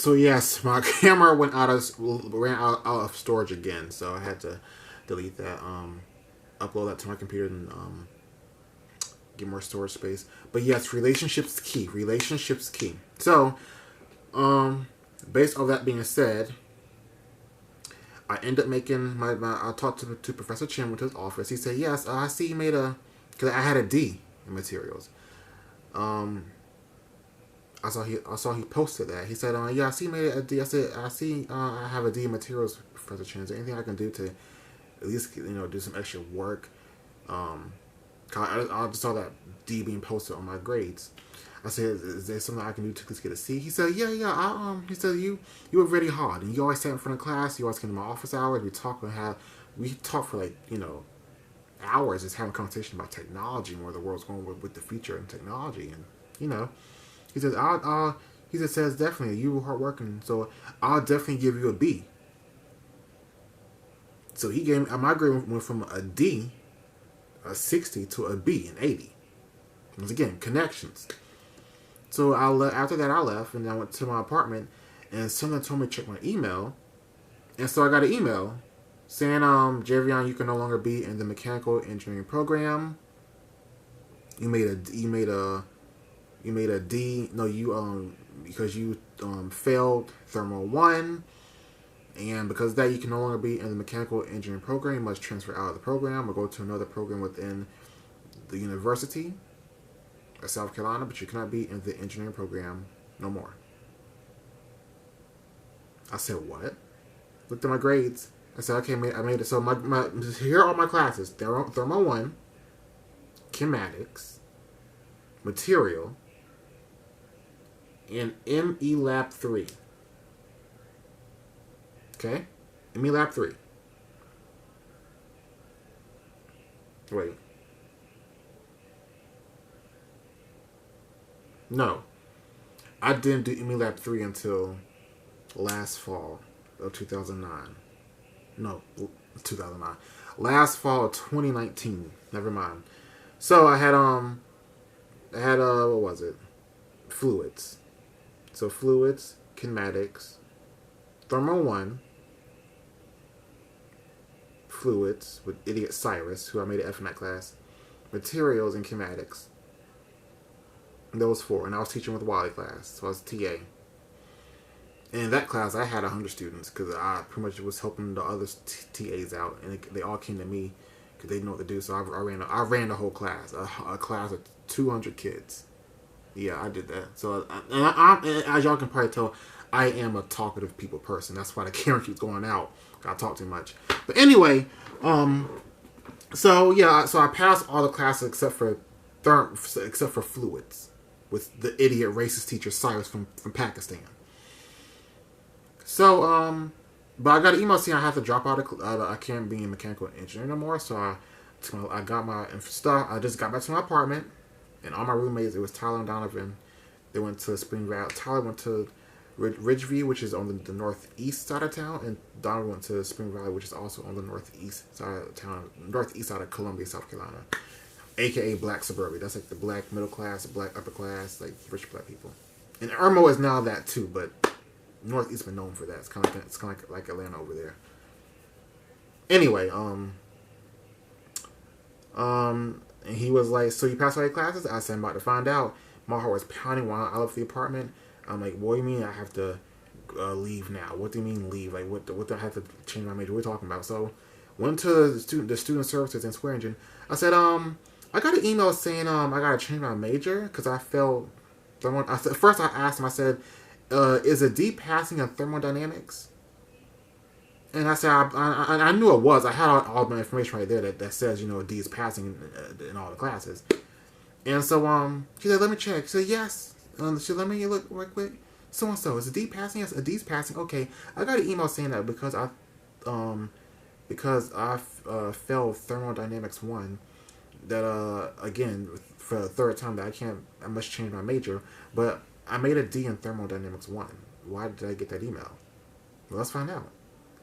So yes, my camera ran out of storage again, so I had to delete that, upload that to my computer, and get more storage space. But yes, relationships key. Relationships key. So, based on that being said, I end up making I talked to Professor Chen, went to his office. He said, "Yes, I see you made because I had a D in materials. Um, I saw he posted that. He said, yeah, I see you made a D. I said, I see I have a D in materials, Professor Chen. Is there anything I can do to at least do some extra work? I just saw that D being posted on my grades. I said, is there something I can do to just get a C? He said, yeah. He said, you were really hard, and you always sat in front of class. You always came to my office hours. We talk for hours, just having a conversation about technology and where the world's going with the future and technology. And he says, he just says definitely you were hardworking, so I'll definitely give you a B. So he gave my grade went from a D, a 60, to a B, an 80. Once again, connections. So after that I left and I went to my apartment, and someone told me to check my email, and so I got an email saying, Javion, you can no longer be in the mechanical engineering program. You made a D. No, you because you failed Thermal 1, and because of that you can no longer be in the mechanical engineering program. You must transfer out of the program or go to another program within the University of South Carolina, but you cannot be in the engineering program no more. I said, what? Looked at my grades. I said, okay, I made it. So here are all my classes. Thermal 1, Kinematics, Material, and ME Lab 3. Okay? ME Lab 3. Wait. No. I didn't do ME Lab 3 until last fall of 2009. No, 2009. Last fall of 2019. Never mind. So I had what was it? Fluids. So fluids, kinematics, Thermal 1, fluids with idiot Cyrus, who I made an F in that class, materials and kinematics. Those 4, and I was teaching with Wally class, so I was TA. And in that class, I had 100 students because I pretty much was helping the other TAs out, and they all came to me because they didn't know what to do. So I ran the whole class, a class of 200 kids. Yeah, I did that. So, as y'all can probably tell, I am a talkative people person. That's why the camera keeps going out. I talk too much. But anyway, so I passed all the classes except for fluids with the idiot racist teacher Cyrus from Pakistan. So, but I got an email saying I have to drop out. I can't be in mechanical engineering no more. So I got my stuff. I just got back to my apartment, and all my roommates, it was Tyler and Donovan. They went to Spring Valley. Tyler went to Ridgeview, which is on the northeast side of town, and Donovan went to Spring Valley, which is also on the northeast side of town, northeast side of Columbia, South Carolina, aka Black Suburbia. That's like the black middle class, black upper class, like rich black people. And Irmo is now that too, but Northeast been known for that. It's kind of like Atlanta over there. Anyway, and he was like, "So you passed all your classes?" I said, "I'm about to find out." My heart was pounding while I left the apartment. I'm like, "What do you mean I have to leave now? What do you mean leave? Like, what do I have to change my major? What are we talking about?" So went to the student services in Swearingen. I said, I got an email saying I gotta change my major because I failed thermal. First I asked him. I said, is a D passing in thermodynamics? And I said, I knew it was. I had all my information right there that says, a D is passing in all the classes. And so, she said, let me check. She said, yes. She said, let me look right quick. So-and-so, is a D passing? Yes, a D's passing. Okay. I got an email saying that because I failed thermodynamics 1, that, again, for the third time that I must change my major, but I made a D in thermodynamics 1. Why did I get that email? Well, let's find out.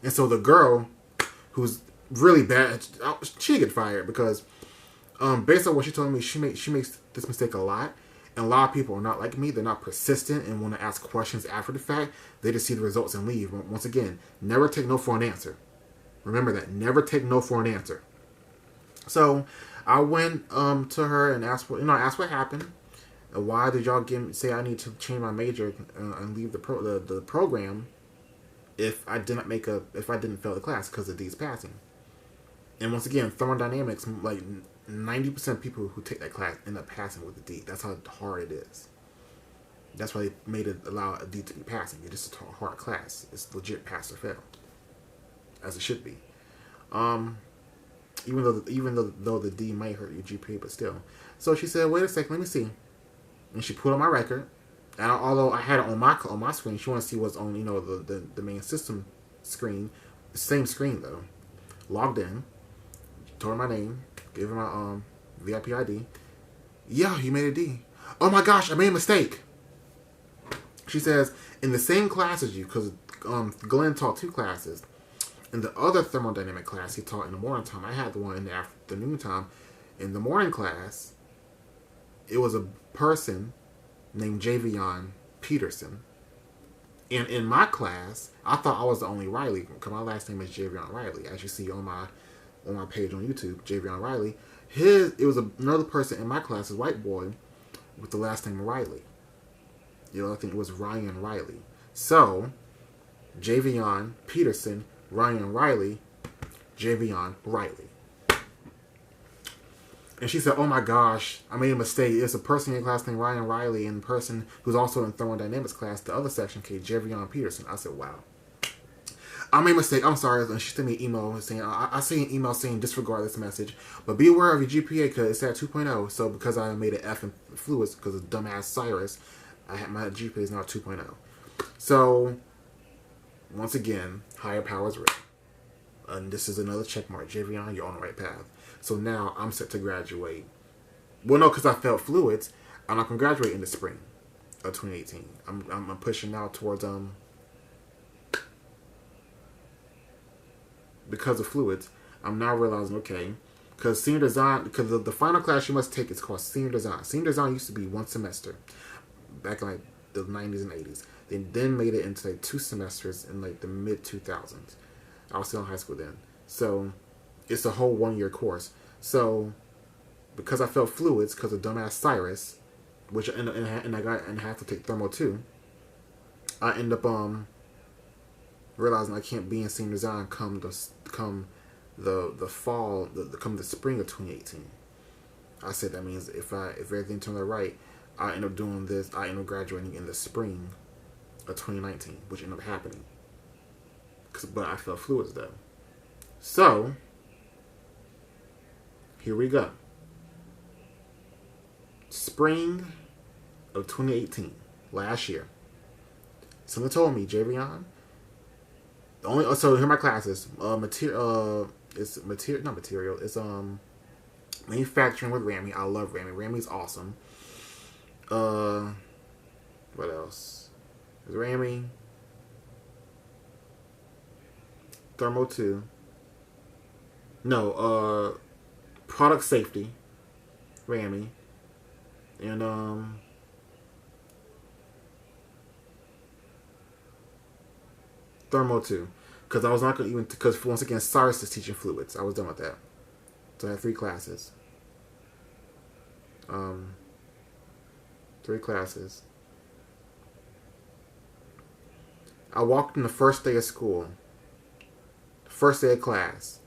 And so the girl, who's really bad, she get fired because, based on what she told me, she makes this mistake a lot. And a lot of people are not like me. They're not persistent and want to ask questions after the fact. They just see the results and leave. Once again, never take no for an answer. Remember that. Never take no for an answer. So I went to her and asked what happened. Why did y'all say I need to change my major and leave the program if I didn't fail the class because of D's passing? And once again, thermodynamics, like 90% of people who take that class end up passing with a D. That's how hard it is. That's why they allow a D to be passing. It's just a hard class. It's legit pass or fail, as it should be. Even though the D might hurt your GPA, but still. So she said, "Wait a second, let me see." And she put on my record. And although I had it on my screen, she wanted to see what's on the main system screen. The same screen though. Logged in. Told her my name. Gave her my VIP ID. "Yeah, you made a D." "Oh my gosh, I made a mistake." She says, "In the same class as you," because Glenn taught 2 classes. In the other thermodynamic class he taught in the morning time, I had the one in the afternoon time. In the morning class, it was a person named Javion Peterson. And in my class, I thought I was the only Riley, because my last name is Javion Riley. As you see on my page on YouTube, Javion Riley. It was another person in my class, a white boy, with the last name Riley. I think it was Ryan Riley. So, Javion Peterson, Ryan Riley, Javion Riley. And she said, "Oh my gosh, I made a mistake. It's a person in your class named Ryan Riley and a person who's also in thermodynamics class, the other section, Javion Peterson." I said, "Wow. I made a mistake. I'm sorry." And she sent me an email saying, I see an email saying disregard this message, but be aware of your GPA because it's at 2.0. So because I made an F in fluids because of dumbass Cyrus, my GPA is now 2.0. So once again, higher powers real. And this is another check mark. Javion, you're on the right path. So now I'm set to graduate. Well, no, because I failed fluids. I'm not going to graduate in the spring of 2018. I'm pushing now towards because of fluids. I'm now realizing, okay, because senior design, because the final class you must take is called senior design. Senior design used to be 1 semester back in like the 90s and 80s. They then made it into like 2 semesters in like the mid 2000s. I was still in high school then. So it's a whole 1-year course. So because I failed fluids because of dumbass Cyrus, which and I have to take thermo too, I end up realizing I can't be in senior design come the fall, come the spring of 2018. I said that means if everything turned out right, I end up doing this. I end up graduating in the spring of 2019, which ended up happening. But I failed fluids though. So here we go. Spring of 2018, last year. Someone told me, Javion, so here are my classes. It's manufacturing with Rami. I love Rami. Rami's awesome. What else? There's Rami. Thermo 2. No, product safety. Rami. And Thermo 2. Because I was not going to even, because once again, Cyrus is teaching fluids. I was done with that. So I had 3 classes. 3 classes. I walked in the first day of school. First day of class.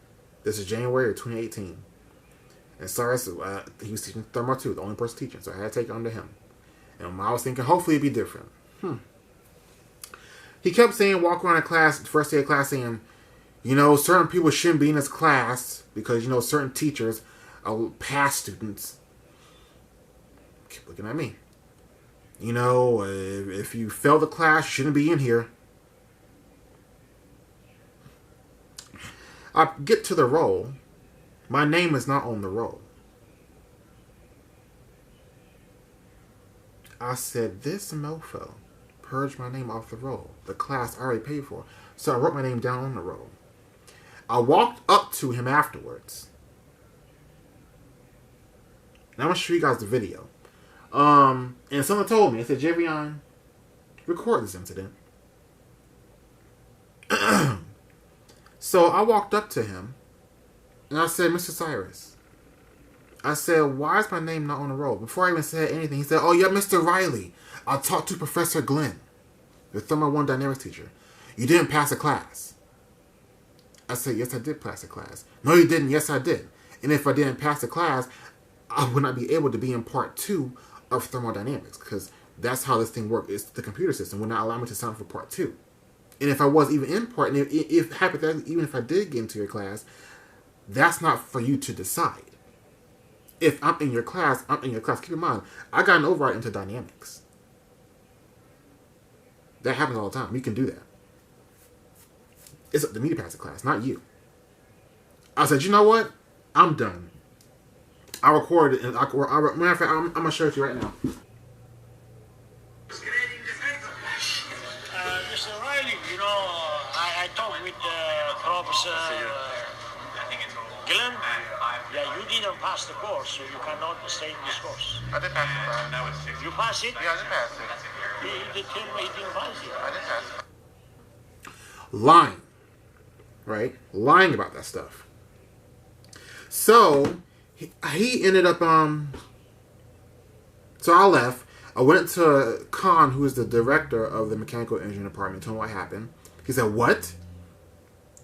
This is January of 2018. And Cyrus, he was teaching Thermo 2, the only person teaching. So I had to take it under him. And I was thinking, hopefully it'd be different. He kept saying, walk around in class, the first day of class, saying, certain people shouldn't be in this class because, certain teachers are past students. Keep looking at me. If you fail the class, you shouldn't be in here. I get to the roll. My name is not on the roll. I said, this mofo purged my name off the roll. The class I already paid for. So I wrote my name down on the roll. I walked up to him afterwards. And I'm going to show you guys the video. And someone told me, they said, Javion, record this incident. So I walked up to him and I said, Mr. Cyrus, I said, why is my name not on the roll? Before I even said anything, he said, oh, yeah, Mr. Riley. I talked to Professor Glenn, the Thermo 1 Dynamics teacher. You didn't pass a class. I said, yes, I did pass a class. No, you didn't. Yes, I did. And if I didn't pass the class, I would not be able to be in part 2 of thermodynamics, because that's how this thing works. It's the computer system would not allow me to sign up for part 2. And if I was even in part, and if hypothetically, even if I did get into your class, that's not for you to decide. If I'm in your class, I'm in your class. Keep in mind, I got an override into dynamics. That happens all the time. You can do that. It's up to me to pass the class, not you. I said, you know what? I'm done. I recorded it, and matter of fact, I'm going to show it to you right now. Mr. Riley, you know, I talked with Professor Glenn. Yeah, you didn't pass the course, so you cannot stay in this course. I did pass it. You passed it? Yeah, I did pass it. He didn't pass it. I did pass it. Lying. Right? Lying about that stuff. So, he ended up, so I left. I went to Khan, who is the director of the mechanical engineering department, told him what happened. He said, what?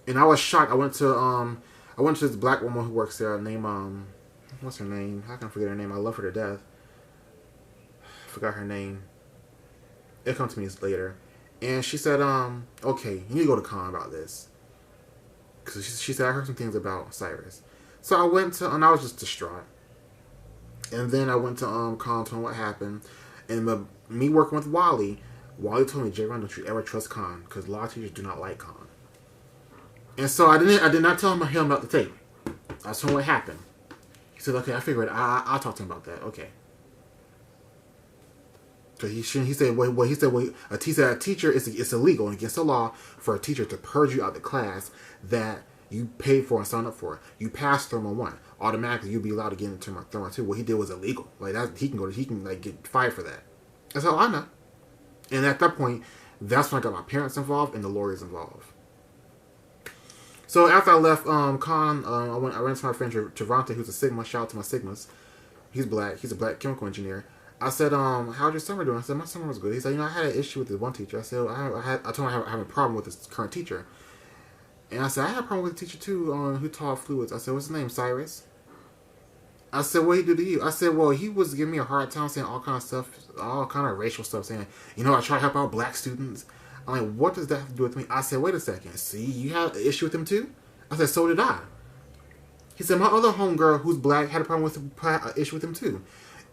And I was shocked. I went to this black woman who works there named, what's her name? How can I forget her name? I love her to death. I forgot her name. It'll come to me later. And she said, okay, you need to go to Khan about this. Because she said, I heard some things about Cyrus. So I went to, and I was just distraught. And then I went to Khan, told him what happened. And me working with Wally told me, J-Ron, don't you ever trust Khan, because a lot of teachers do not like Khan. And so I did not tell him about the tape. I told him what happened. He said, okay, I figured I'll talk to him about that. Okay. So he said, a teacher, it's illegal and against the law for a teacher to purge you out of the class that you paid for and signed up for. You passed Thermo 1. Automatically, you'll be allowed to get into Thermo 2. What he did was illegal. Like that, he can get fired for that. That's all I know. And at that point, that's when I got my parents involved and the lawyers involved. So after I left Khan, I ran to my friend Javante, who's a Sigma. Shout out to my Sigmas. He's black. He's a black chemical engineer. I said, how's your summer doing? I said, my summer was good. He said, I had an issue with this one teacher. I said, I told him I have a problem with this current teacher. And I said, I had a problem with the teacher too, who taught fluids. I said, what's his name? Cyrus? I said, what did he do to you? I said, well, he was giving me a hard time, saying all kind of stuff, all kind of racial stuff, saying, I try to help out black students. I'm like, what does that have to do with me? I said, wait a second. See, you had an issue with him too? I said, so did I. He said, my other homegirl, who's black, had a problem with an issue with him too.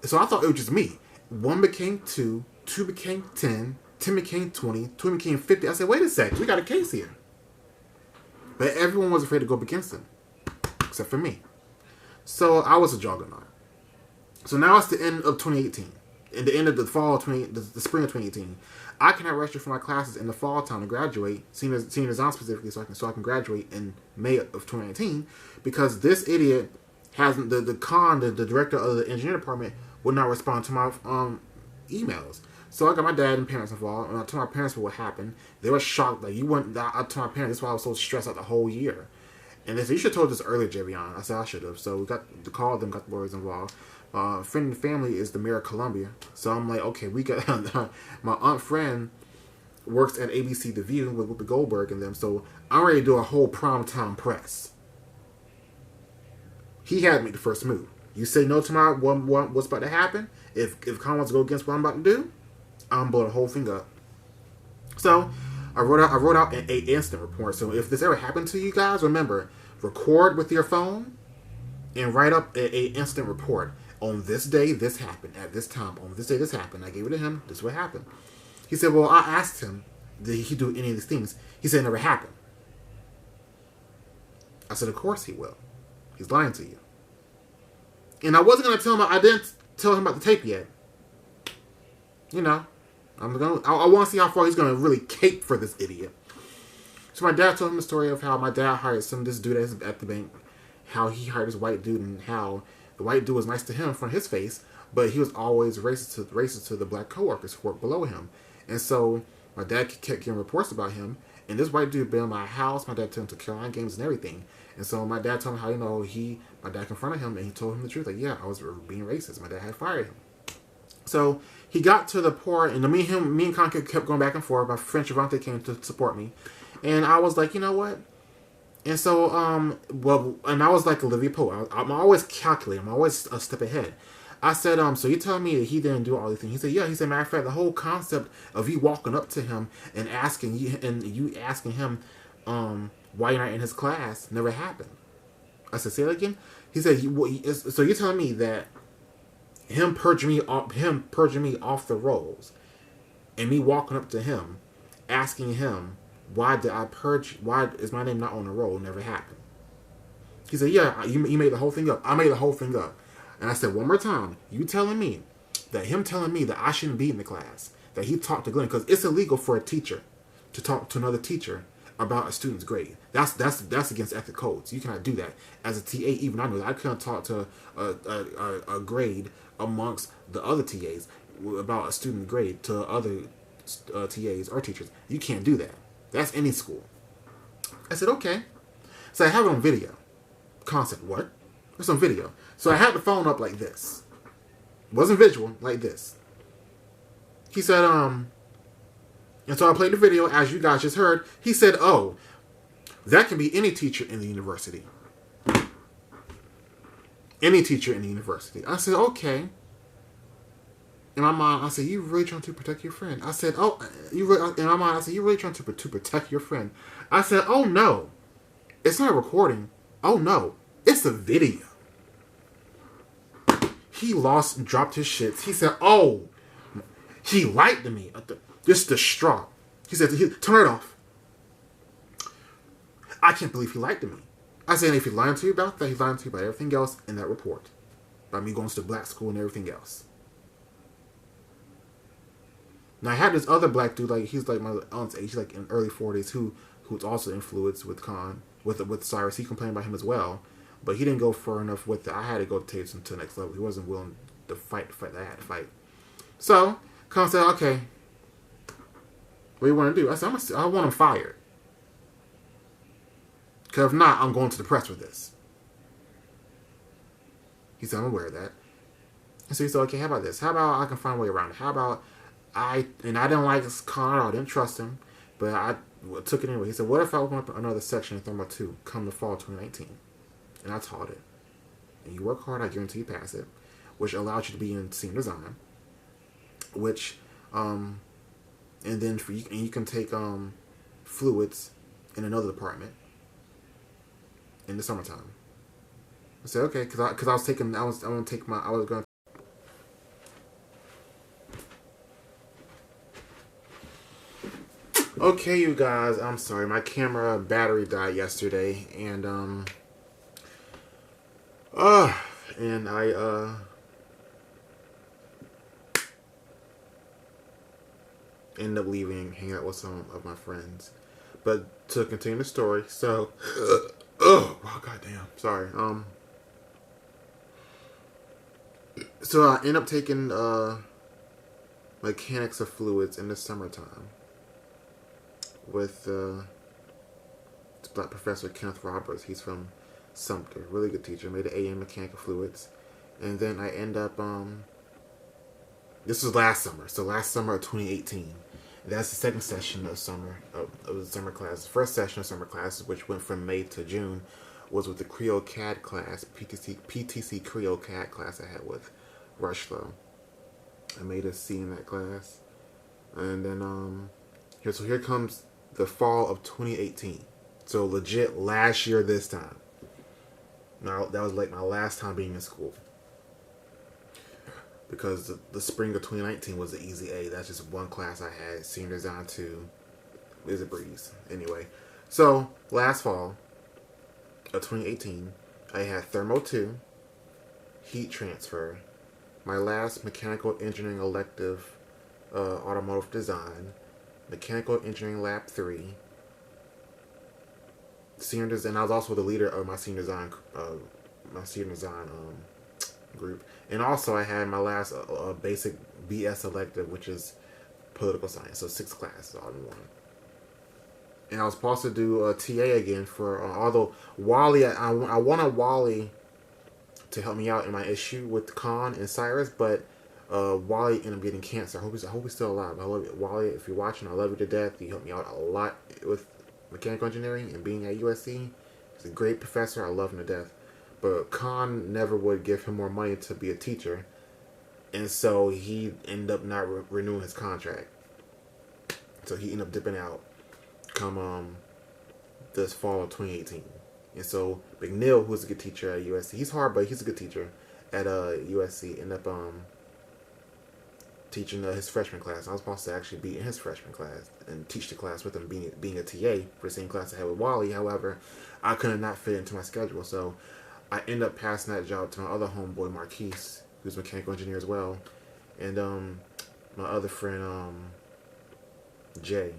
So I thought it was just me. 1 became 2, 2 became 10, 10 became 20, 20 became 50. I said, wait a second, we got a case here. But everyone was afraid to go up against him, except for me. So I was a juggernaut. So now it's the end of 2018. In the end of the fall of the spring of 2018. I cannot register for my classes in the fall time to graduate, senior design specifically, so I can graduate in May of 2019, because this idiot hasn't, the director of the engineering department, would not respond to my emails. So I got my dad and parents involved, and I told my parents what happened. They were shocked. Like, I told my parents, that's why I was so stressed out the whole year. And they said, you should have told this earlier, Javion. I said, I should have. So we got the call them, got the lawyers involved. Friend and family is the mayor of Columbia. So I'm like, okay, we got my aunt friend works at ABC The View with Whoopi Goldberg and them. So I'm ready to do a whole primetime press. He had me the first move. You say no to my what's about to happen. If Con wants to go against what I'm about to do, I'm blowing the whole thing up. So I wrote out an incident report. So if this ever happened to you guys, remember, record with your phone and write up an incident report. On this day, this happened. At this time, on this day, this happened. I gave it to him. This is what happened. He said, well, I asked him, did he do any of these things? He said it never happened. I said, of course he will. He's lying to you. And I wasn't going to tell him, I didn't tell him about the tape yet. I want to see how far he's going to really cape for this idiot. So my dad told him the story of how my dad hired this dude at the bank, how he hired this white dude, and how The white dude was nice to him in front of his face, but he was always racist to the black coworkers who worked below him. And so my dad kept getting reports about him. And this white dude been in my house. My dad took him to Carolina games and everything. And so my dad told me how, my dad confronted him and he told him the truth. Like, yeah, I was being racist. My dad had fired him. So he got to the part, and me and Con kept going back and forth. My friend Javante came to support me. And I was like, you know what? And so, and I was like Olivia Pope. I'm always calculating. I'm always a step ahead. I said, so you telling me that he didn't do all these things? He said, yeah. He said, matter of fact, the whole concept of you walking up to him and asking him, why you're not in his class never happened. I said, say that again. He said, so you're telling me that him purging me off the rolls, and me walking up to him, asking him, why is my name not on the roll, never happened? He said, yeah, you made the whole thing up. I made the whole thing up. And I said, one more time, you telling me that him telling me that I shouldn't be in the class, that he talked to Glenn, because it's illegal for a teacher to talk to another teacher about a student's grade. That's against ethics codes. You cannot do that. As a TA, even I know that I couldn't talk to a grade amongst the other TAs about a student grade to other TAs or teachers. You can't do that. That's any school. I said, okay. So I have it on video. Concept, what? It's on video. So I had the phone up like this. Wasn't visual, like this. He said, and so I played the video, as you guys just heard. He said, oh, that can be any teacher in the university. Any teacher in the university. I said, okay. In my mind, I said, you really trying to protect your friend? I said, oh, in my mind, I said, you really trying to protect your friend? I said, oh, no. It's not a recording. Oh, no. It's a video. He dropped his shits. He said, oh, he lied to me. Just distraught. He said, turn it off. I can't believe he lied to me. I said, if he lied to you about that, he's lying to you about everything else in that report. About me going to black school and everything else. Now, I had this other black dude, like, he's like my aunt's age, he's like in early 40s, who's also influenced with with Cyrus. He complained about him as well. But he didn't go far enough with it. I had to go take him to the next level. He wasn't willing to fight the fight that I had to fight. So, Con said, okay, what do you want to do? I said, I want him fired. Because if not, I'm going to the press with this. He said, I'm aware of that. And so he said, okay, how about this? How about I can find a way around it? How about I didn't like this Con at all. I didn't trust him. But I took it anyway. He said, what if I open up another section in Thermal 2 come the fall 2019? And I taught it. And you work hard, I guarantee you pass it. Which allows you to be in senior design. Which, and then you can take fluids in another department in the summertime. I said, okay, because I was going to. Okay, you guys, I'm sorry. My camera battery died yesterday, and I ended up leaving, hanging out with some of my friends. But to continue the story, so oh goddamn, sorry. So I ended up taking mechanics of fluids in the summertime with black professor Kenneth Roberts. He's from Sumter, really good teacher. Made an A in mechanical fluids, and then I end up this was last summer, so last summer of 2018. That's the second session of the summer class. The first session of summer classes, which went from May to June, was with the Creole CAD class, PTC Creole CAD class I had with Rushlow. I made a C in that class, and then here comes the fall of 2018. So legit last year this time. Now that was like my last time being in school. Because the spring of 2019 was the easy A. That's just one class I had. Senior Design 2 is a breeze. Anyway, so last fall of 2018, I had Thermo 2, Heat Transfer, my last Mechanical Engineering elective, Automotive Design, Mechanical Engineering Lab 3, Senior Design. I was also the leader of my Senior Design group. And also I had my last basic BS elective, which is political science. So 6 classes all in one. And I was supposed to do a TA again for, although Wally, I wanted Wally to help me out in my issue with Khan and Cyrus, but Wally ended up getting cancer. I hope he's still alive. I love you, Wally. If you're watching, I love you to death. You helped me out a lot with mechanical engineering and being at USC. He's a great professor. I love him to death. But Khan never would give him more money to be a teacher, and so he ended up not renewing his contract. So he ended up dipping out come this fall of 2018. And so McNeil, who's a good teacher at USC, he's hard, but he's a good teacher at USC, ended up teaching his freshman class. I was supposed to actually be in his freshman class and teach the class with him, being a TA for the same class I had with Wally. However, I could not fit into my schedule, so I ended up passing that job to my other homeboy Marquise, who's a mechanical engineer as well, and my other friend Jay.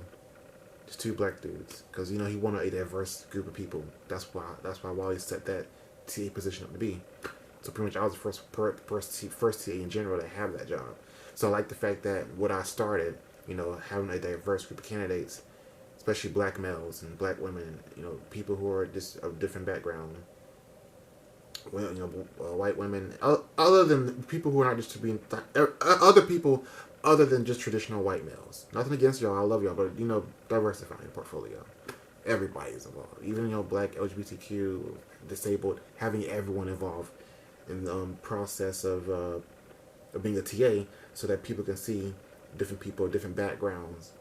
Just 2 black dudes, because he wanted a diverse group of people. That's why Wally set that TA position up to be. So pretty much I was the first TA in general to have that job. So I like the fact that what I started, having a diverse group of candidates, especially black males and black women, people who are just of different background. Well, white women, other than people who are not just other people other than just traditional white males. Nothing against y'all, I love y'all, but diversifying your portfolio. Everybody's involved, even black, LGBTQ, disabled, having everyone involved in the process of being a TA, so that people can see different people, different backgrounds,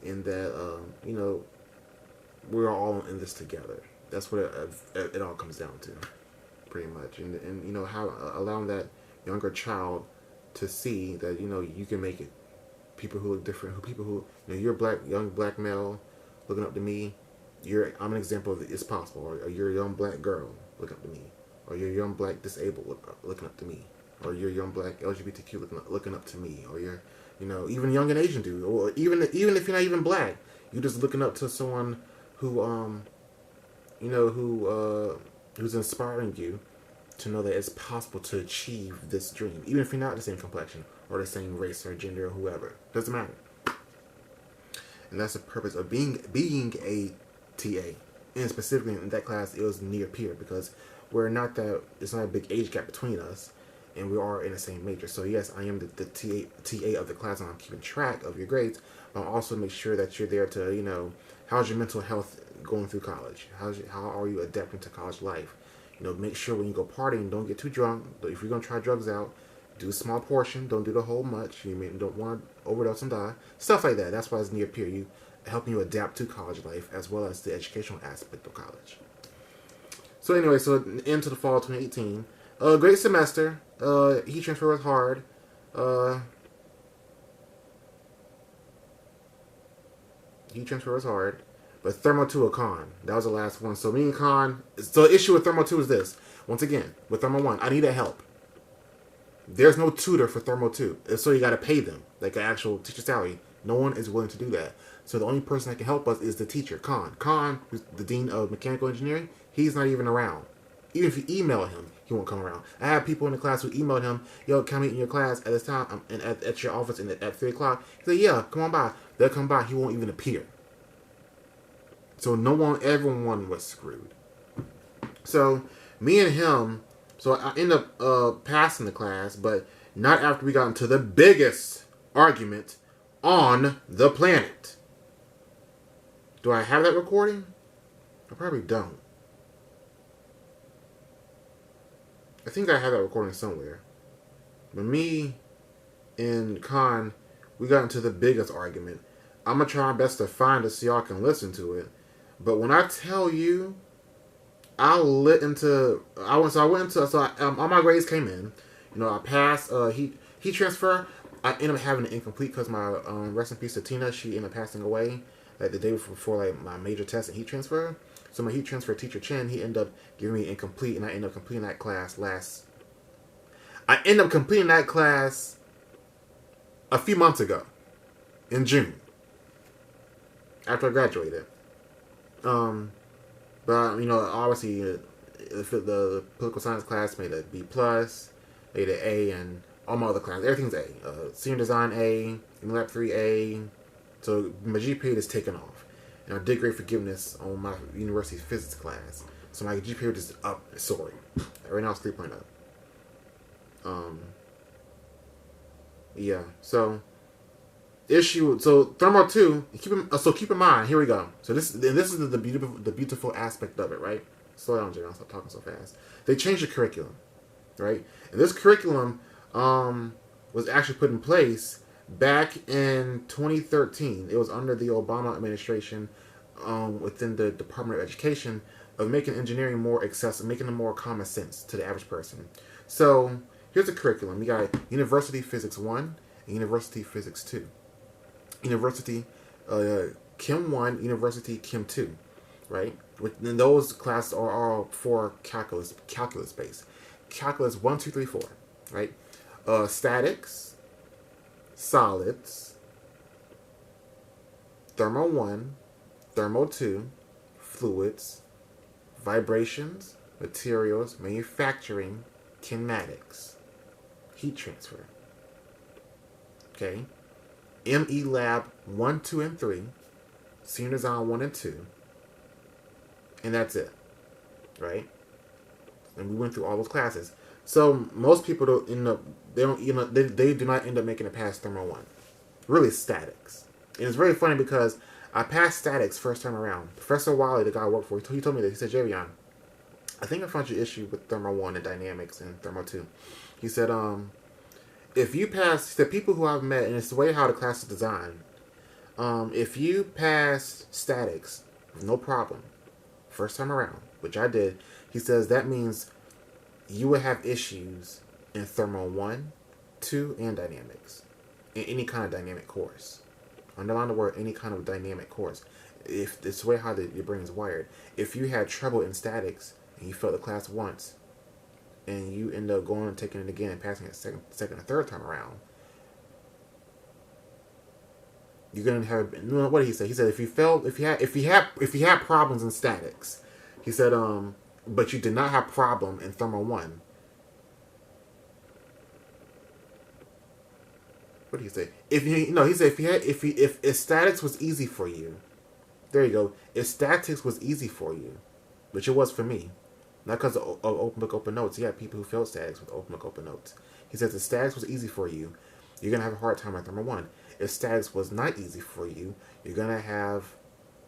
and that we're all in this together. That's what it all comes down to, pretty much. And how allowing that younger child to see that you can make it. People who look different, you're a young black male looking up to me. I'm an example of it's possible. Or you're a young black girl looking up to me, or you're a young black disabled looking up to me, or you're a young black LGBTQ looking up to me, or you're even young and Asian dude, or even if you're not even black, you're just looking up to someone who who's inspiring you to know that it's possible to achieve this dream, even if you're not the same complexion or the same race or gender or whoever. Doesn't matter. And that's the purpose of being a TA. And specifically in that class, it was near peer, because it's not a big age gap between us, and we are in the same major. So yes, I am the TA of the class, and I'm keeping track of your grades, but I'll also make sure that you're there to, how's your mental health going through college? How are you adapting to college life? Make sure when you go partying, don't get too drunk. If you're going to try drugs out, do a small portion. Don't do the whole much. You don't want to overdose and die. Stuff like that. That's why it's near peer. Helping you adapt to college life as well as the educational aspect of college. So anyway, into the fall of 2018. Great semester. Heat transfer was hard. But Thermo 2 or Con, that was the last one. So me and Con, so the issue with Thermo 2 is this. Once again, with Thermo 1, I needed help. There's no tutor for Thermo 2. So you got to pay them, like an actual teacher salary. No one is willing to do that. So the only person that can help us is the teacher, Con. Con, who's the dean of mechanical engineering, he's not even around. Even if you email him, he won't come around. I have people in the class who emailed him, yo, can I meet in your class at this time, and at your office at 3 o'clock? He's like, yeah, come on by. They'll come by. He won't even appear. So everyone was screwed. So me and him, so I ended up passing the class, but not after we got into the biggest argument on the planet. Do I have that recording? I probably don't. I think I have that recording somewhere. But me and Khan, we got into the biggest argument. I'm going to try my best to find it so y'all can listen to it. But when I tell you, all my grades came in. I passed heat transfer. I ended up having it incomplete because my rest in peace to Tina, she ended up passing away like the day before my major test in heat transfer. So my heat transfer teacher Chen, he ended up giving me incomplete, and I ended up completing that class a few months ago, in June, after I graduated. But obviously, the political science class made a B+. like the A, and all my other classes. Everything's A. Senior design A, Lab 3 A. So my GPA is taken off. And I did great forgiveness on my university physics class. So my GPA is up, soaring. Right now it's 3.0. Yeah, so thermo 2, keep in mind, here we go. So this is the beautiful aspect of it, right? Slow down, Jay, I'll stop talking so fast. They changed the curriculum, right? And this curriculum was actually put in place back in 2013. It was under the Obama administration, within the Department of Education, of making engineering more accessible, making it more common sense to the average person. So here's the curriculum. You got University Physics 1 and University Physics 2. University Chem 1, University Chem 2, right? And those classes are all for calculus based. Calculus 1, 2, 3, 4, right? Statics, solids, thermo 1, thermo 2, fluids, vibrations, materials, manufacturing, kinematics, heat transfer. Okay. ME Lab 1, 2, and 3, Senior Design 1 and 2, and that's it, right? And we went through all those classes. So most people don't end up, they do not end up making it past thermo 1. Really, statics. And it's very funny because I passed statics first time around. Professor Wiley, the guy I worked for, he told me that. He said, Javion, I think I found your issue with thermo 1 and dynamics and thermo 2. He said, if you pass, the people who I've met, and it's the way how the class is designed, if you pass statics with no problem, first time around, which I did, he says that means you would have issues in thermo 1, 2, and dynamics, in any kind of dynamic course. Underline the word any kind of dynamic course. If it's the way how your brain is wired, if you had trouble in statics and you failed the class once, and you end up going and taking it again and passing it second or third time around, you're gonna have. What did he say? He said if you had problems in statics, he said but you did not have problem in thermo 1. What did he say? He said if statics was easy for you, there you go. If statics was easy for you, which it was for me. Not because of open book, open notes. You got people who failed statics with open book, open notes. He says if statics was easy for you, you're going to have a hard time at thermo 1. If statics was not easy for you, you're going to have,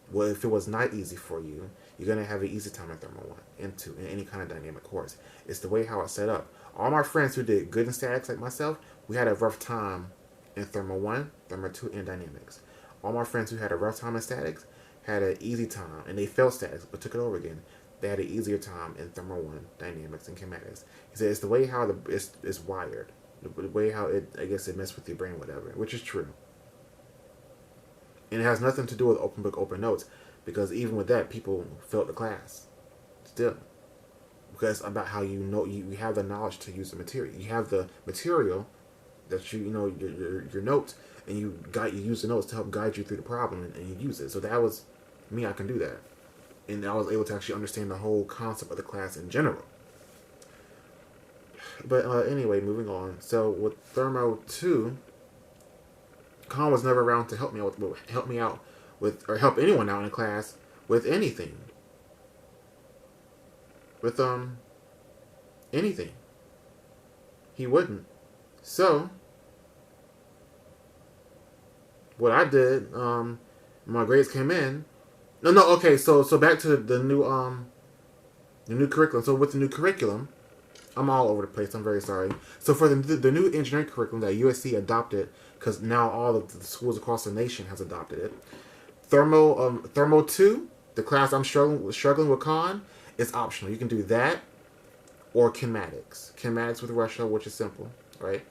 well, if it was not easy for you, you're going to have an easy time at thermo 1 in any kind of dynamic course. It's the way how it's set up. All my friends who did good in statics like myself, we had a rough time in thermo 1, thermo 2, and dynamics. All my friends who had a rough time in statics had an easy time, and they failed statics but took it over again. They had an easier time in thermo 1, dynamics, and kinematics. He said it's the way how it's wired, the way how I guess it messed with your brain, whatever, which is true. And it has nothing to do with open book, open notes, because even with that, people failed the class still, because about how you have the knowledge to use the material. You have the material that your notes, and you use the notes to help guide you through the problem, and you use it. So that was me. I can do that. And I was able to actually understand the whole concept of the class in general. But anyway, moving on. So with thermo 2, Con was never around to help me out with, or help anyone out in class with anything. With anything. He wouldn't. So what I did, my grades came in. Okay, so back to the new curriculum. So with the new curriculum, I'm all over the place. I'm very sorry. So for the new engineering curriculum that USC adopted, because now all of the schools across the nation has adopted it. Thermo 2, the class I'm struggling with Con, is optional. You can do that or kinematics. Kinematics with Russia, which is simple, right?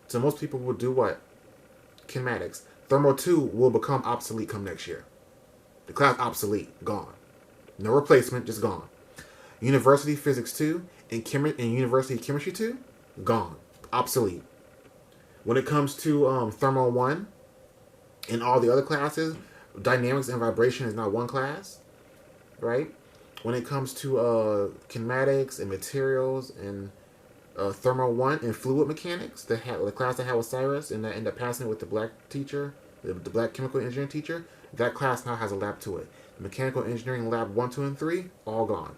So most people will do what? Kinematics. Thermo 2 will become obsolete come next year. The class obsolete, gone. No replacement, just gone. University Physics 2 and University Chemistry 2, gone. Obsolete. When it comes to Thermo 1 and all the other classes, Dynamics and Vibration is not one class, right? When it comes to kinematics and materials and Thermal 1 and Fluid Mechanics, the class I had with Cyrus, and I ended up passing it with the black teacher, the black chemical engineering teacher. That class now has a lab to it. The mechanical engineering lab 1, 2, and 3, all gone.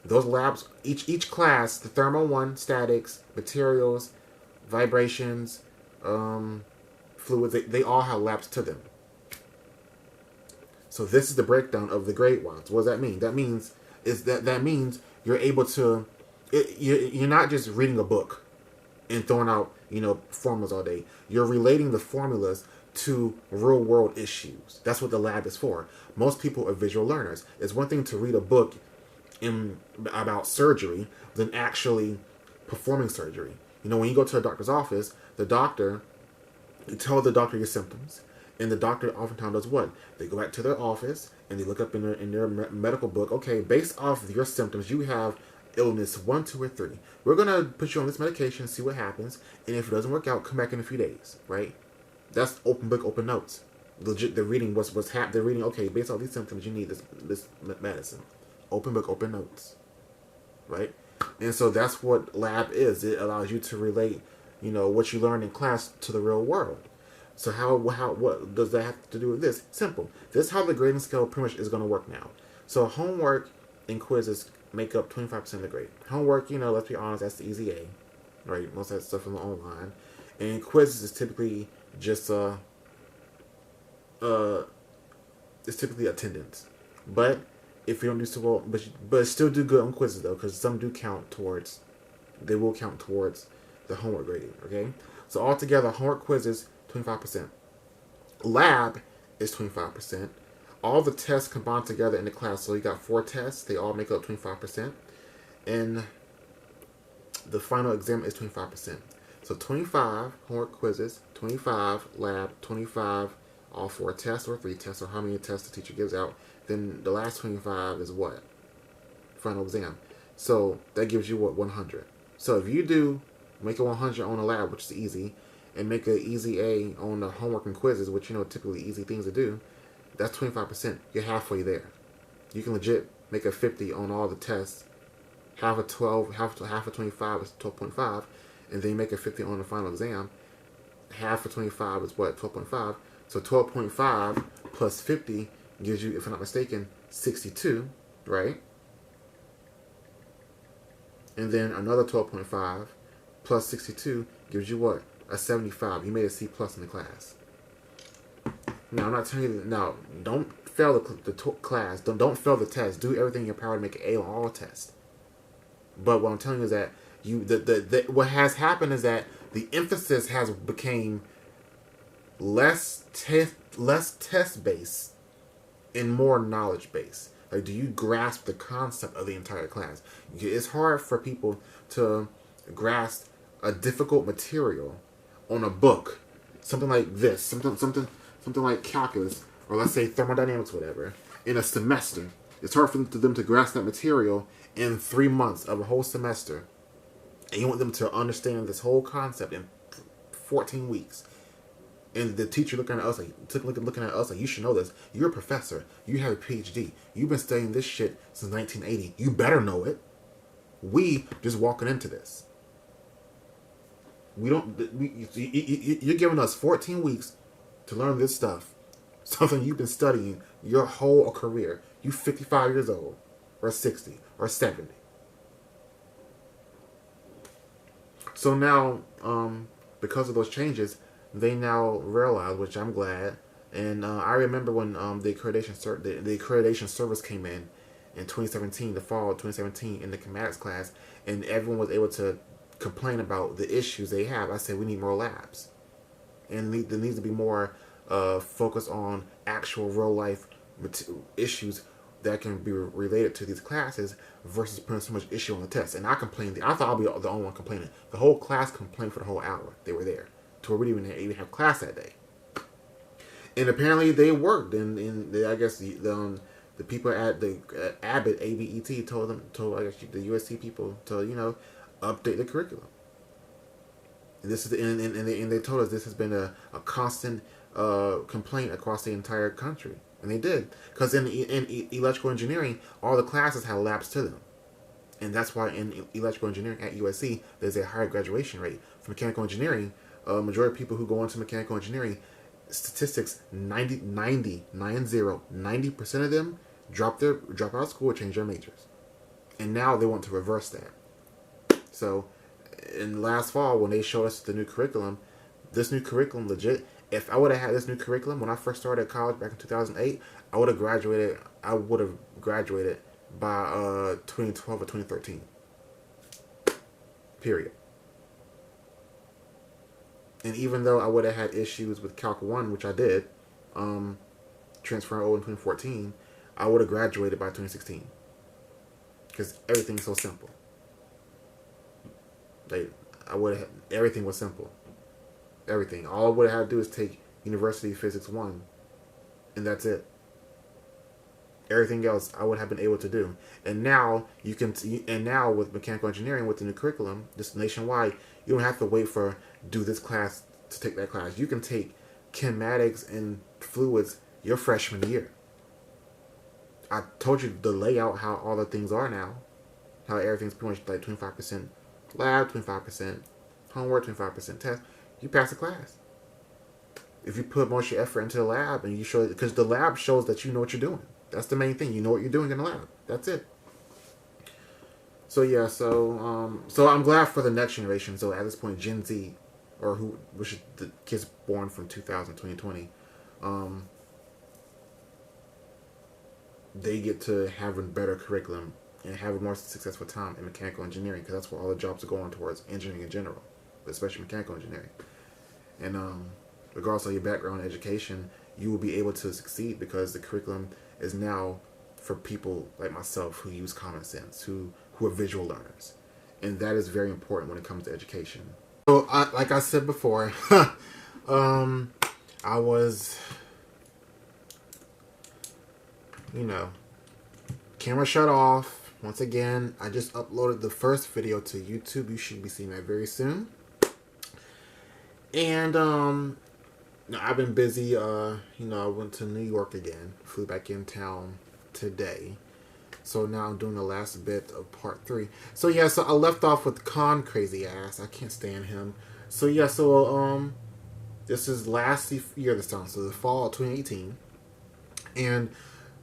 Those labs, each class, the Thermal 1, statics, materials, vibrations, fluids, they all have labs to them. So this is the breakdown of the grade ones. What does that mean? That means you're able to, you're not just reading a book and throwing out, formulas all day. You're relating the formulas to real world issues. That's what the lab is for. Most people are visual learners. It's one thing to read a book about surgery than actually performing surgery. When you go to a doctor's office, you tell the doctor your symptoms, and the doctor oftentimes does what? They go back to their office and they look up in their medical book. Okay, based off of your symptoms, you have illness 1, 2, or 3. We're gonna put you on this medication, see what happens, and if it doesn't work out, come back in a few days. Right? That's open book, open notes. Legit, they're reading what's happening. They're reading. Okay, based on these symptoms, you need this medicine. Open book, open notes. Right? And so that's what lab is. It allows you to relate, what you learned in class to the real world. So what does that have to do with this? Simple. This is how the grading scale pretty much is going to work now. So homework and quizzes make up 25% of the grade. Homework, let's be honest, that's the easy A, right? Most of that stuff from the online. And quizzes is typically just it's typically attendance. But if you don't do so well, but still do good on quizzes though, because some do count towards, they will count towards the homework grading. Okay, so altogether, homework quizzes 25%. Lab is 25%. All the tests combined together in the class, so you got 4 tests, they all make up 25%. And the final exam is 25%. So 25 homework quizzes, 25 lab, 25 all 4 tests or 3 tests, or how many tests the teacher gives out. Then the last 25 is what? Final exam. So that gives you what? 100. So if you do make a 100 on the lab, which is easy, and make an easy A on the homework and quizzes, which typically easy things to do, that's 25%. You're halfway there. You can legit make a 50 on all the tests. Half of 25 is 12.5, and then you make a 50 on the final exam. Half of 25 is what? 12.5. So 12.5 plus 50 gives you, if I'm not mistaken, 62, right? And then another 12.5 plus 62 gives you what? A 75. You made a C plus in the class. Now, I'm not telling you, now, don't fail the class. Don't fail the test. Do everything in your power to make an A on all tests. But what I'm telling you is that what has happened is that the emphasis has became less test based and more knowledge based. Like, do you grasp the concept of the entire class? It's hard for people to grasp a difficult material on a book, something like this, something like calculus, or let's say thermodynamics, whatever, in a semester. It's hard for them to grasp that material in 3 months of a whole semester, and you want them to understand this whole concept in 14 weeks. And the teacher looking at us like, you should know this. You're a professor. You have a PhD. You've been studying this shit since 1980. You better know it. We just walking into this. You're giving us 14 weeks to learn this stuff. Something you've been studying your whole career. You 55 years old, or 60, or 70. So now, because of those changes, they now realize, which I'm glad. And I remember when the accreditation service came in 2017, the fall of 2017, in the kinematics class, and everyone was able to complain about the issues they have. I said we need more labs, and there needs to be more focus on actual real life issues that can be related to these classes versus putting so much issue on the test. And I complained. I thought I'd be the only one complaining. The whole class complained for the whole hour they were there, to where we didn't even have class that day. And apparently they worked. And I guess the people at the Abbott, ABET, told I guess the USC people to update the curriculum. And this is and they told us this has been a constant complaint across the entire country. And they did, because in electrical engineering, all the classes had labs to them. And that's why in electrical engineering at USC, there's a higher graduation rate. For mechanical engineering, majority of people who go into mechanical engineering, statistics, 90% of them drop out of school or change their majors. And now they want to reverse that. So, in last fall, when they showed us the new curriculum, this new curriculum, legit, if I would have had this new curriculum when I first started at college back in 2008, I would have graduated by 2012 or 2013. Period. And even though I would have had issues with Calc 1, which I did, transferring over in 2014, I would have graduated by 2016. Because everything's so simple. Everything was simple. Everything. All I would have had to do is take University Physics 1, and that's it. Everything else I would have been able to do. And now now with mechanical engineering, with the new curriculum, just nationwide, you don't have to wait for do this class to take that class. You can take kinematics and fluids your freshman year. I told you the layout, how all the things are now, how everything's pretty much like 25% lab, 25% homework, 25% test. You pass the class. If you put most of your effort into the lab and you show it, because the lab shows that you know what you're doing. That's the main thing. You know what you're doing in the lab. That's it. So yeah, so I'm glad for the next generation. So at this point, Gen Z, which is the kids born from 2000, 2020, they get to have a better curriculum and have a more successful time in mechanical engineering, because that's where all the jobs are going towards, engineering in general, especially mechanical engineering. And regardless of your background in education, you will be able to succeed because the curriculum is now for people like myself who use common sense, who are visual learners. And that is very important when it comes to education. So, like I said before, I was, camera shut off. Once again, I just uploaded the first video to YouTube. You should be seeing that very soon. And, I've been busy. I went to New York again. Flew back in town today. So now I'm doing the last bit of part 3. So yeah, so I left off with Khan crazy ass. I can't stand him. So yeah, this is last year this time. So the fall of 2018. And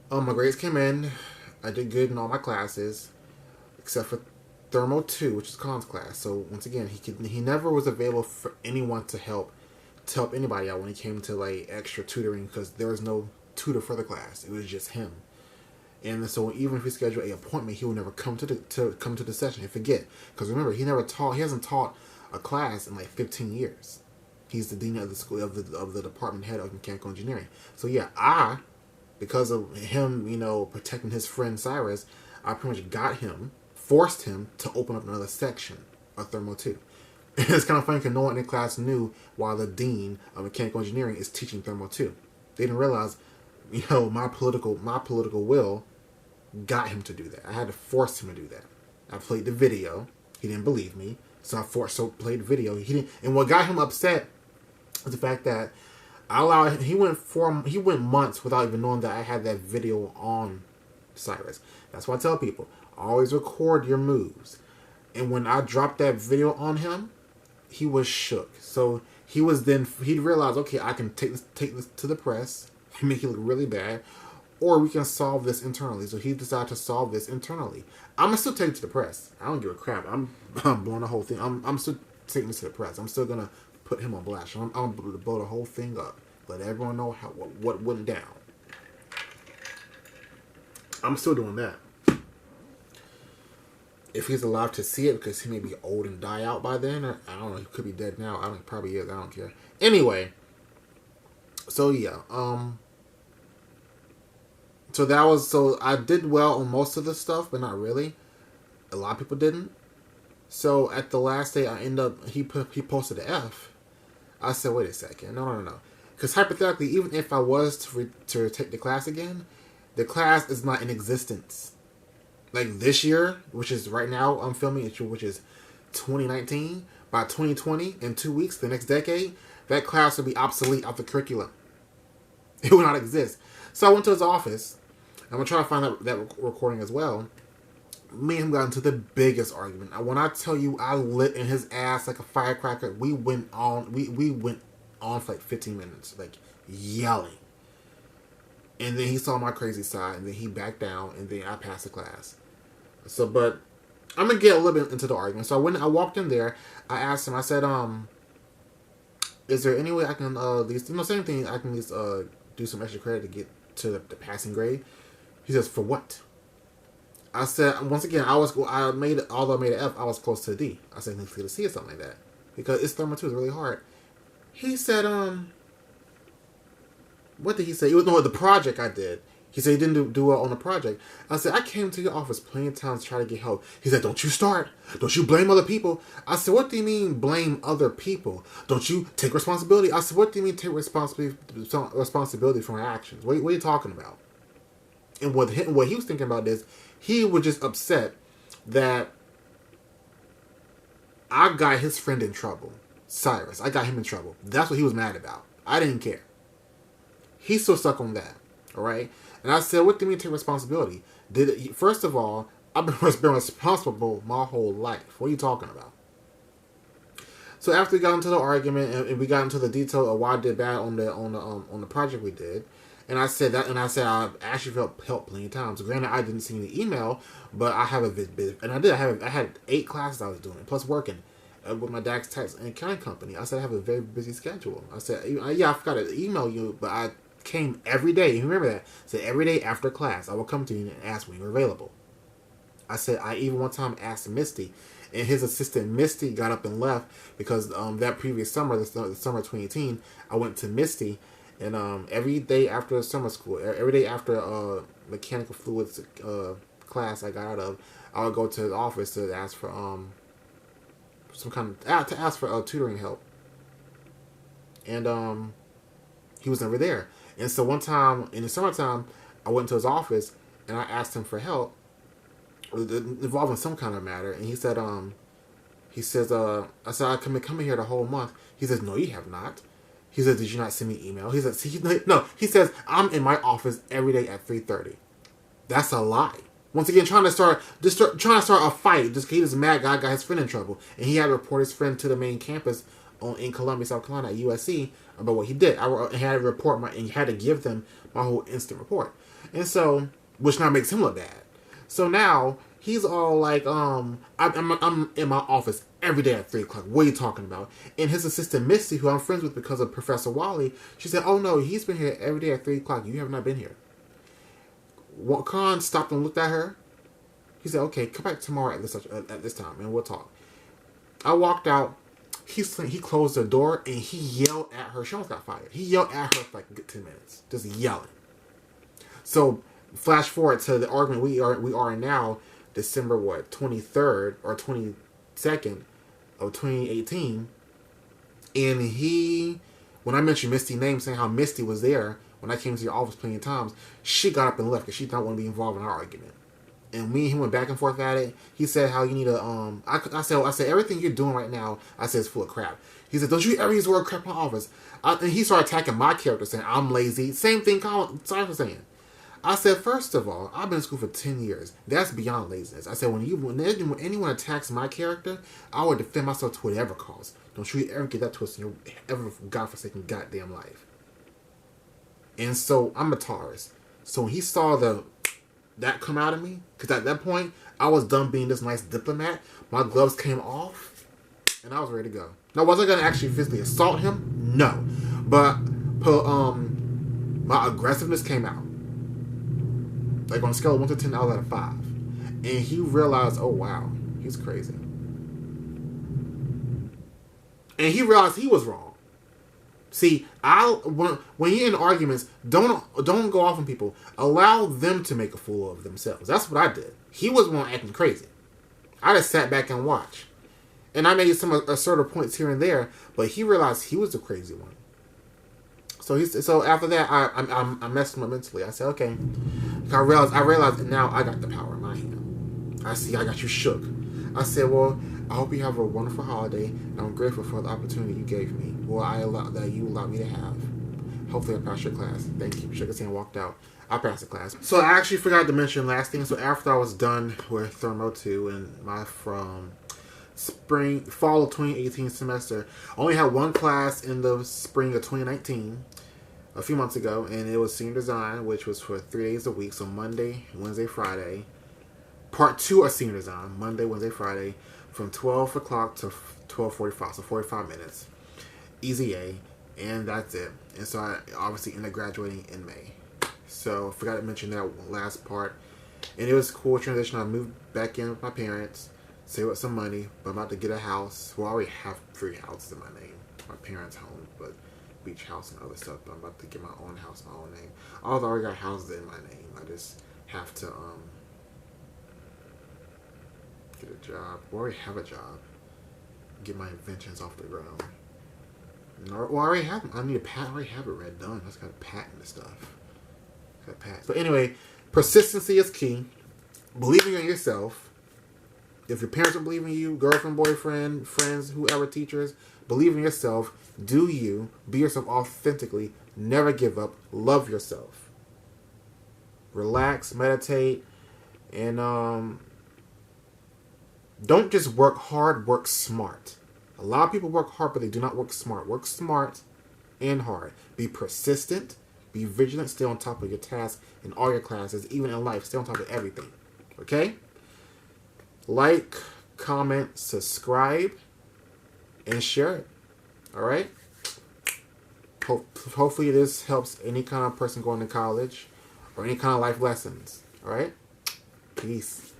my grades came in. I did good in all my classes, except for Thermo 2, which is Khan's class. So once again, he never was available for anyone to help anybody out when it came to like extra tutoring, because there was no tutor for the class. It was just him. And so even if we schedule an appointment, he would never come to the session. He'd forget, because remember, he hasn't taught a class in like 15 years. He's the dean of the school, of the department head of mechanical engineering. So yeah, because of him, protecting his friend Cyrus, I pretty much forced him to open up another section of Thermo 2. It's kind of funny because no one in the class knew while the dean of mechanical engineering is teaching Thermo 2. They didn't realize, my political will got him to do that. I had to force him to do that. I played the video. He didn't believe me, so I played the video. He didn't, and what got him upset was the fact that I allowed him. He went months without even knowing that I had that video on Cyrus. That's why I tell people, always record your moves. And when I dropped that video on him, he was shook. So he'd realized, okay, I can take this to the press and make it look really bad, or we can solve this internally. So he decided to solve this internally. I'm gonna still take it to the press. I don't give a crap. I'm blowing the whole thing. I'm still taking this to the press. I'm still gonna put him on blast. I'm gonna blow the whole thing up. Let everyone know what went down. I'm still doing that. If he's alive to see it, because he may be old and die out by then, or I don't know, he could be dead now. He probably is. I don't care. Anyway, so yeah, so I did well on most of the stuff, but not really. A lot of people didn't. So at the last day, he posted an F. I said, wait a second, no, because hypothetically, even if I was to take the class again, the class is not in existence. Like this year, which is right now I'm filming, which is 2019, by 2020, in 2 weeks, the next decade, that class will be obsolete off the curriculum. It will not exist. So I went to his office. I'm going to try to find that recording as well. me and him got into the biggest argument. And when I tell you, I lit in his ass like a firecracker. We went on. We went on for like 15 minutes, like yelling. And then he saw my crazy side, and then he backed down, and then I passed the class. So, but I'm gonna get a little bit into the argument. So when I walked in there, I asked him. I said, is there any way I can at least, same thing. I can at least do some extra credit to get to the passing grade. He says, for what? I said, once again, although I made an F, I was close to a D. I said, let's get a C or something like that. Because it's Thermal 2, it's really hard. He said, what did he say? It was, no, the project I did. He said he didn't do well on the project. I said, I came to your office plenty of times to try to get help. He said, don't you start. Don't you blame other people. I said, what do you mean blame other people? Don't you take responsibility? I said, what do you mean take responsibility for my actions? What are you talking about? And what he was thinking about is, he was just upset that I got his friend in trouble. Cyrus. I got him in trouble. That's what he was mad about. I didn't care. He's still stuck on that. Alright? And I said, what do you mean take responsibility? First of all, I've been responsible my whole life. What are you talking about? So after we got into the argument and we got into the detail of why I did bad on the project we did, and I said I actually felt helped plenty of times. Granted, I didn't see the email, but I have a bit, and I had 8 classes I was doing, plus working with my dad's tax and accounting company. I said I have a very busy schedule. I said, yeah, I forgot to email you, but I came every day. You remember that? I said every day after class, I would come to you and ask when you were available. I said I even one time asked Misty, and his assistant Misty got up and left because that previous summer, the summer of 2018, I went to Misty. And every day after summer school, every day after mechanical fluids class I got out of, I would go to the office to ask for tutoring help. And he was never there. And so one time in the summertime, I went to his office and I asked him for help involving some kind of matter. And he said, I said I come in here the whole month. He says, no, you have not. He says, did you not send me email? He says, no. He says, I'm in my office every day at 3:30. That's a lie. Once again, trying to start a fight. Just he was mad guy got his friend in trouble, and he had to report his friend to the main campus in Columbia, South Carolina at USC about what he did. I had to report and had to give them my whole instant report, and so which now makes him look bad. So now he's all like, I'm in my office every day at 3 o'clock. What are you talking about? And his assistant, Misty, who I'm friends with because of Professor Wally, she said, oh no, he's been here every day at 3 o'clock. You have not been here. Khan stopped and looked at her. He said, okay, come back tomorrow at this time and we'll talk. I walked out. He closed the door and he yelled at her. She almost got fired. He yelled at her for like a good 10 minutes. Just yelling. So flash forward to the argument we are in now, December 23rd or 22nd of 2018, and when I mentioned Misty's name, saying how Misty was there when I came to your office plenty of times, she got up and left because she didn't want to be involved in our argument. And me and him went back and forth at it. He said how you need a I said everything you're doing right now, I said, is full of crap. He said, don't you ever use the word crap in my office. And he started attacking my character, saying I'm lazy. Same thing Simon was saying. I said, first of all, I've been in school for 10 years. That's beyond laziness. I said, when anyone attacks my character, I would defend myself to whatever cost. Don't you ever get that twist in your ever godforsaken goddamn life. And so, I'm a Taurus. So when he saw that come out of me, because at that point, I was done being this nice diplomat. My gloves came off, and I was ready to go. Now, was I going to actually physically assault him? No. But my aggressiveness came out. Like on a scale of 1 to 10, I was at a 5. And he realized, oh wow, he's crazy. And he realized he was wrong. See, when you're in arguments, don't go off on people. Allow them to make a fool of themselves. That's what I did. He was one acting crazy. I just sat back and watched. And I made some assertive points here and there, but he realized he was the crazy one. So after that, I messed him up mentally. I said, okay. I realized now I got the power in my hand. I got you shook. I said, well, I hope you have a wonderful holiday, and I'm grateful for the opportunity you gave me. Well, you allowed me to have. Hopefully I passed your class. Thank you. Shook his hand and walked out. I passed the class. So I actually forgot to mention last thing. So after I was done with Thermo 2 and my from fall of 2018 semester, I only had one class in the spring of 2019, a few months ago, and it was senior design, which was for 3 days a week. So Monday, Wednesday, Friday. Part 2 of senior design, Monday, Wednesday, Friday, from 12 o'clock to 12:45, so 45 minutes. Easy A, and that's it. And so I obviously ended up graduating in May. So I forgot to mention that last part. And it was a cool transition. I moved back in with my parents, saved up some money, but I'm about to get a house. Well, I already have 3 houses in my name. My parents' home, but beach house and other stuff. But I'm about to get my own house, my own name. Although I already got houses in my name. I just have to get a job. Well, I already have a job. Get my inventions off the ground. Well, I already have them. I need a patent. I already have it read done. I just got to patent the stuff. But anyway, persistency is key. Believing in yourself. If your parents don't believe in you, girlfriend, boyfriend, friends, whoever, teachers, believe in yourself. Do you. Be yourself authentically. Never give up. Love yourself. Relax, meditate, and don't just work hard, work smart. A lot of people work hard, but they do not work smart. Work smart and hard. Be persistent. Be vigilant. Stay on top of your tasks in all your classes, even in life. Stay on top of everything. Okay? Like, comment, subscribe, and share it. Alright? Hopefully this helps any kind of person going to college or any kind of life lessons. Alright? Peace.